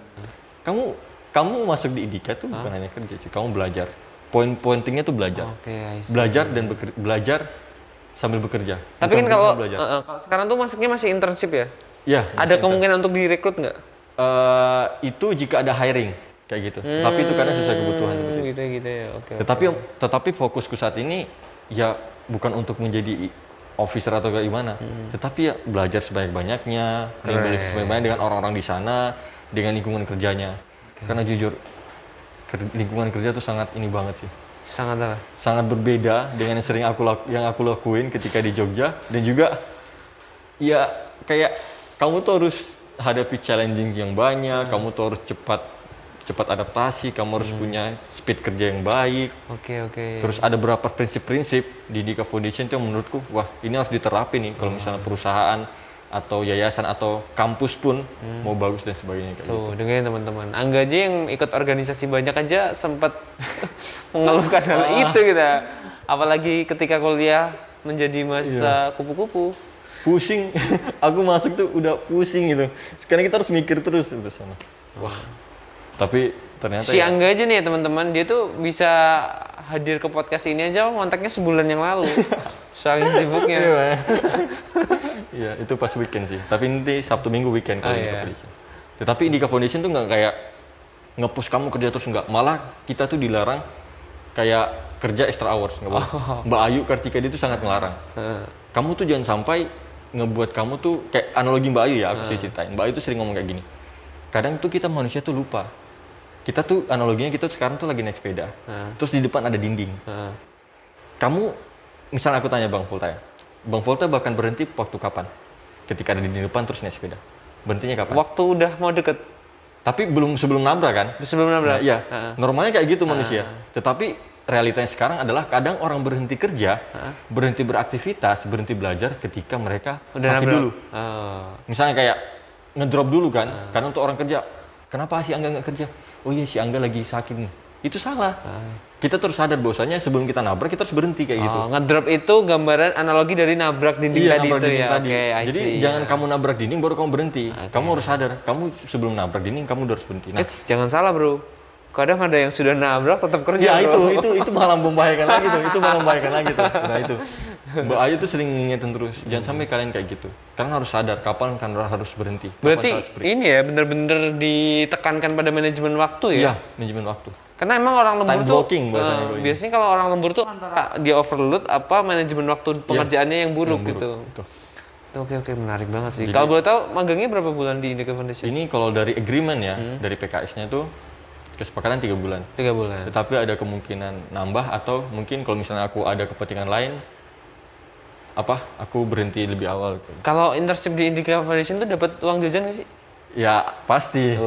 Kamu masuk di Indica tuh bukan hanya kerja, cuy. Kamu belajar. Poin-pointingnya tuh belajar. Belajar dan belajar sambil bekerja. Tapi kan kalau sekarang tuh masuknya masih internship ya? Iya. Ada kemungkinan untuk direkrut nggak? Itu jika ada hiring kayak gitu. Tapi itu karena sesuai kebutuhan seperti itu. Gitu ya. Oke. Tetapi fokusku saat ini ya bukan untuk menjadi officer atau gimana. Tetapi ya belajar sebanyak-banyaknya, dengan orang-orang di sana, dengan lingkungan kerjanya. Karena jujur lingkungan kerja tuh sangat ini banget sih. Sangat apa? Sangat berbeda dengan yang aku lakuin ketika di Jogja, dan juga ya kayak kamu tuh harus hadapi challenging yang banyak, kamu tuh harus cepat adaptasi, kamu harus punya speed kerja yang baik. Oke. Terus ada beberapa prinsip-prinsip di Indica Foundation tuh yang menurutku wah ini harus diterapin nih kalau misalnya perusahaan atau yayasan atau kampus pun mau bagus dan sebagainya kayak Tuh, gitu. dengerin teman-teman. Angga aja yang ikut organisasi banyak aja sempat mengeluhkan hal itu gitu. Apalagi ketika kuliah menjadi mahasiswa kupu-kupu. Pusing. Aku masuk tuh udah pusing gitu. Sekarang kita harus mikir terus itu sana. Wah. Tapi ternyata si Angga aja nih ya teman-teman, dia tuh bisa hadir ke podcast ini aja kontaknya sebulan yang lalu. Saking sibuknya. Iya, itu pas weekend sih. Tapi nanti Sabtu Minggu weekend kalau Indica Foundation. Tetapi Indica Foundation tuh nggak kayak nge-push kamu kerja terus, nggak. Malah kita tuh dilarang kayak kerja extra hours, nggak boleh. Mbak Ayu Kartika dia tuh sangat melarang. Kamu tuh jangan sampai ngebuat kamu tuh kayak analogi Mbak Ayu ya, aku sih ceritain. Mbak Ayu tuh sering ngomong kayak gini. Kadang tuh kita manusia tuh lupa. Kita tuh analoginya kita tuh sekarang tuh lagi naik sepeda. Terus di depan ada dinding. Kamu misalnya aku tanya Bang Volta ya. Bang Volta bahkan berhenti waktu kapan? Ketika ada di depan terus naik sepeda. Berhentinya kapan? Waktu udah mau deket. Tapi sebelum nabrak kan? Sebelum nabrak? Nah, iya. Normalnya kayak gitu manusia. Tetapi realitanya sekarang adalah kadang orang berhenti kerja, berhenti beraktivitas, berhenti belajar ketika mereka udah sakit nabrak. dulu. Misalnya kayak ngedrop dulu kan? Karena untuk orang kerja, kenapa si Angga nggak kerja? Oh iya si Angga lagi sakit nih. Itu salah. Kita terus sadar bahwasanya sebelum kita nabrak kita harus berhenti kayak gitu. Ngedrop itu gambaran analogi dari nabrak dinding tadi itu ya. Jadi jangan kamu nabrak dinding baru kamu berhenti. Kamu harus sadar, kamu sebelum nabrak dinding kamu udah harus berhenti. Nah, jangan salah bro. Kadang ada yang sudah nabrak tetap kerja. Ya bro. itu malah membahayakan lagi tuh. Itu malah membahayakan lagi tuh. Nah itu. Mbak Ayu tuh sering ngingetin terus, jangan sampai kalian kayak gitu. Karena harus sadar kapan kan harus berhenti. Berarti ini ya bener-bener ditekankan pada manajemen waktu ya? Iya, manajemen waktu. Karena emang orang lembur time tuh blocking bahasanya biasanya kalau orang lembur tuh antara dia overload apa manajemen waktu pengerjaannya yang buruk gitu. Oke, menarik banget sih. Kalau boleh tahu magangnya berapa bulan di Indica Foundation? Ini kalau dari agreement ya, dari PKS-nya tuh kesepakatan 3 bulan. 3 bulan. Tetapi ada kemungkinan nambah atau mungkin kalau misalnya aku ada kepentingan lain, aku berhenti lebih awal. Kalau internship di Indica Foundation tuh dapat uang jajan nggak sih? Ya pasti.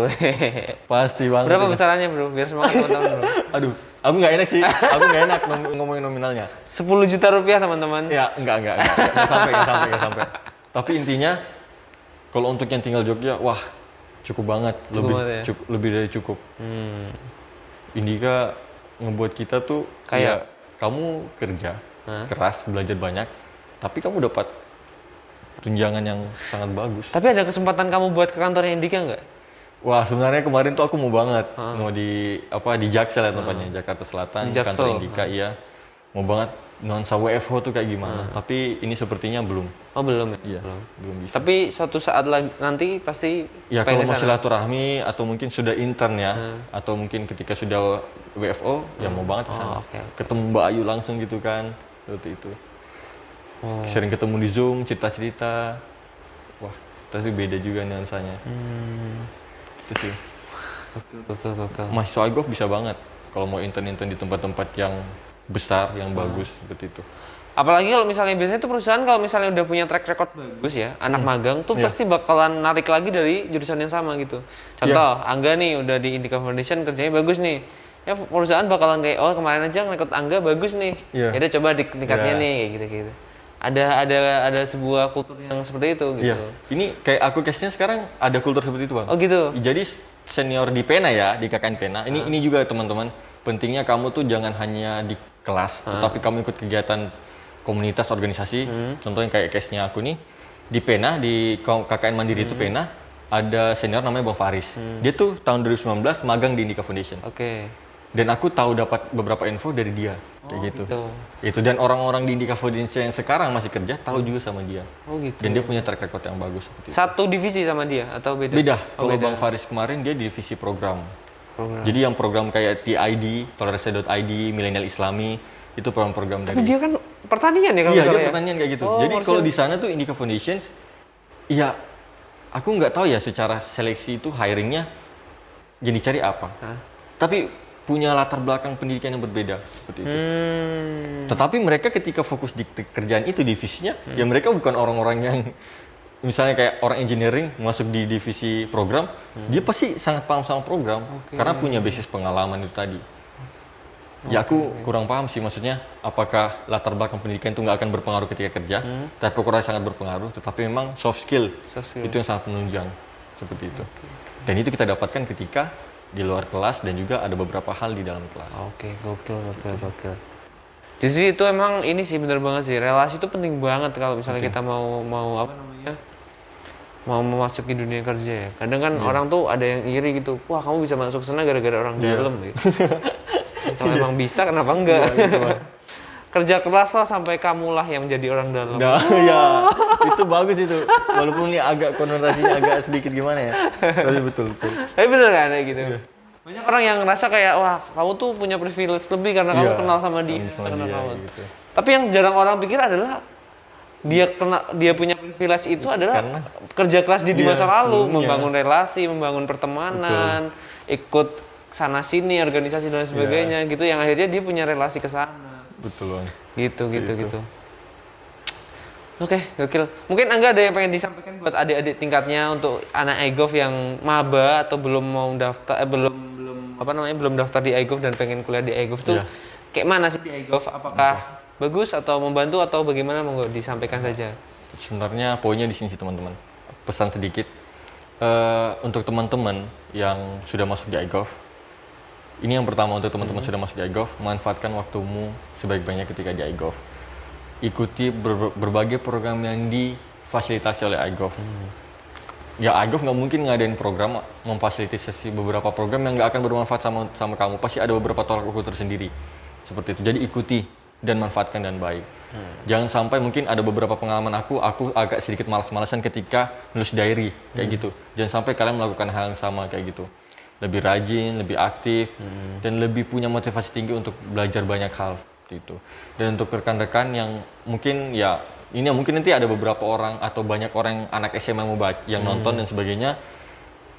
Pasti banget. Berapa besarannya bro? Biar semangat teman-teman bro. Aduh, Aku nggak enak sih, aku nggak enak ngomongin nominalnya. 10 juta rupiah teman-teman. Ya, enggak sampai. Tapi intinya, kalau untuk yang tinggal Jogja, wah cukup banget, lebih dari cukup. Indika ngebuat kita tuh kayak kamu kerja keras, belajar banyak, tapi kamu dapat tunjangan yang sangat bagus. Tapi ada kesempatan kamu buat ke kantornya Indika nggak? Wah, sebenarnya kemarin tuh aku mau banget mau di Jaksel ya tempatnya, Jakarta Selatan, Di Jaksel. kantor Indika, iya. Mau banget nuansa WFH tuh kayak gimana. Tapi ini sepertinya belum. Oh belum ya? Iya, belum bisa. Tapi suatu saat nanti pasti Ya pengen kalau mau sana. silaturahmi atau mungkin sudah intern ya, atau mungkin ketika sudah WFO, ya mau banget ke sana. oke. Ketemu Mbak Ayu langsung gitu kan, seperti itu. Sering ketemu di Zoom, cerita-cerita. Wah, tapi beda juga nuansanya. Itu sih. Gokil. Mahasiswa iGov bisa banget kalau mau intern-intern di tempat-tempat yang besar, yang bagus, seperti itu. Apalagi kalau misalnya biasanya tuh perusahaan kalau misalnya udah punya track record bagus ya, anak magang tuh pasti bakalan narik lagi dari jurusan yang sama gitu. Contoh, Angga nih udah di Indika Foundation kerjanya bagus nih. Ya perusahaan bakalan kayak, oh kemarin aja ngerekrut Angga bagus nih. Iya. Ya udah coba di tingkatnya nih kayak gitu-gitu. Ada sebuah kultur yang seperti itu gitu. Iya. Ini kayak aku case-nya sekarang ada kultur seperti itu, Bang. Oh gitu. Jadi senior di Pena ya, di KKN Pena. Ini juga teman-teman, pentingnya kamu tuh jangan hanya di kelas, tetapi kamu ikut kegiatan komunitas organisasi. Contohnya kayak case-nya aku nih di Pena, di KKN Mandiri itu Pena, ada senior namanya Bang Faris. Dia tuh tahun 2019 magang di Indika Foundation. Oke. Dan aku tahu dapat beberapa info dari dia, kayak gitu. Gitu. Itu, dan orang-orang di Indika Foundation yang sekarang masih kerja tahu juga sama dia. Oh gitu. Dan dia punya track record yang bagus seperti itu. Satu divisi sama dia atau beda? Beda. Oh, Kalau beda. Bang Faris kemarin dia divisi program. Program. Jadi yang program kayak TID, Tolerance.id, Milenial Islami, itu program-program Tapi dari. dia kan pertanian ya kalau Iya, nggak dia salah ya? pertanian kayak gitu. Oh, Jadi harusnya- kalau di sana tuh Indika Foundation, ya aku nggak tahu ya secara seleksi itu hiringnya jadi cari apa. Tapi punya latar belakang pendidikan yang berbeda seperti itu. Tetapi mereka ketika fokus di kerjaan itu divisinya, ya mereka bukan orang-orang yang misalnya kayak orang engineering masuk di divisi program, dia pasti sangat paham sama program karena punya basis pengalaman itu tadi. Ya aku kurang paham sih, maksudnya apakah latar belakang pendidikan itu nggak akan berpengaruh ketika kerja, tapi kurang sangat berpengaruh. Tetapi memang soft skill itu yang sangat menunjang seperti itu. Dan itu kita dapatkan ketika di luar kelas dan juga ada beberapa hal di dalam kelas. Oke, gokil. Jadi itu emang ini sih bener banget sih, relasi itu penting banget kalau misalnya kita mau apa namanya, mau memasuki dunia kerja ya. Kadang kan orang tuh ada yang iri gitu, wah kamu bisa masuk sana gara-gara orang dalam gitu. Kalau emang bisa kenapa enggak? Kerja keras lah sampai kamulah yang menjadi orang dalam. Nah, ya itu bagus itu. Walaupun ini agak konotasinya agak sedikit gimana ya, tapi betul. Tapi bener kan kayak gitu. Banyak orang yang ngerasa kayak wah kamu tuh punya privilege lebih karena kamu kenal sama dia, kenal kamu. Gitu. Tapi yang jarang orang pikir adalah dia punya privilege itu adalah kerja keras di masa lalu, membangun relasi, membangun pertemanan, ikut sana sini organisasi dan sebagainya gitu, yang akhirnya dia punya relasi ke sana. Betul Bang. Gitu. Oke, gokil. Mungkin Angga ada yang pengen disampaikan buat adik-adik tingkatnya untuk anak iGov yang maba atau belum mau daftar, belum daftar di iGov dan pengen kuliah di iGov tuh kayak mana sih di iGov? Apakah bagus atau membantu atau bagaimana? Monggo disampaikan saja. Sebenarnya poinnya di sini sih teman-teman. Pesan sedikit untuk teman-teman yang sudah masuk di iGov. Ini yang pertama untuk teman-teman sudah masuk di iGov, manfaatkan waktumu sebaik-baiknya ketika di iGov. Ikuti berbagai program yang difasilitasi oleh iGov. Ya iGov nggak mungkin ngadain program memfasilitasi beberapa program yang nggak akan bermanfaat sama kamu. Pasti ada beberapa tolak ukur tersendiri seperti itu. Jadi ikuti dan manfaatkan dengan baik. Jangan sampai mungkin ada beberapa pengalaman aku agak sedikit malas-malasan ketika nulis diary kayak gitu. Jangan sampai kalian melakukan hal yang sama kayak gitu. Lebih rajin, lebih aktif, dan lebih punya motivasi tinggi untuk belajar banyak hal gitu. Dan untuk rekan-rekan yang mungkin mungkin nanti ada beberapa orang atau banyak orang anak SMA yang nonton dan sebagainya,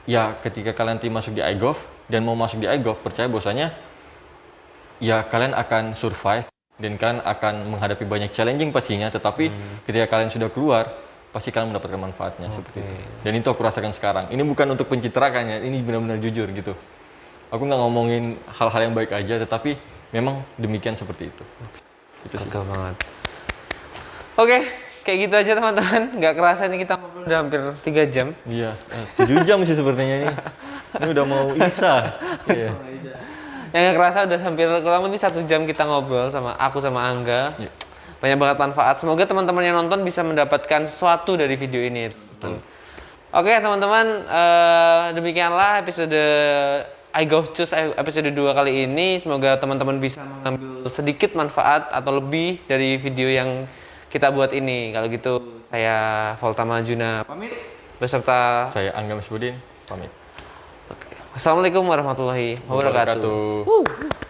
ya ketika kalian nanti masuk di iGov dan mau masuk di iGov, percaya bahwasanya ya kalian akan survive dan kalian akan menghadapi banyak challenging pastinya, tetapi ketika kalian sudah keluar pasti kalian mendapatkan manfaatnya seperti itu. Dan itu aku rasakan sekarang. Ini bukan untuk pencitraan ya, ini benar-benar jujur gitu. Aku nggak ngomongin hal-hal yang baik aja, tetapi memang demikian seperti itu. Itu sih. Betul banget. Oke, kayak gitu aja teman-teman. Nggak kerasa ini kita ngobrol udah hampir 3 jam. Iya, 7 jam sih sepertinya ini. Ini udah mau Isa. Iya. Yang nggak kerasa udah hampir kurang lebih 1 jam kita ngobrol sama aku sama Angga. Iya. Banyak banget manfaat. Semoga teman-teman yang nonton bisa mendapatkan sesuatu dari video ini. Oke teman-teman, demikianlah episode I Go Choose episode 2 kali ini. Semoga teman-teman bisa mengambil sedikit manfaat atau lebih dari video yang kita buat ini. Kalau gitu saya Volta Majuna pamit beserta Saya Angga Misbudin, pamit. Oke. Wassalamualaikum warahmatullahi wabarakatuh.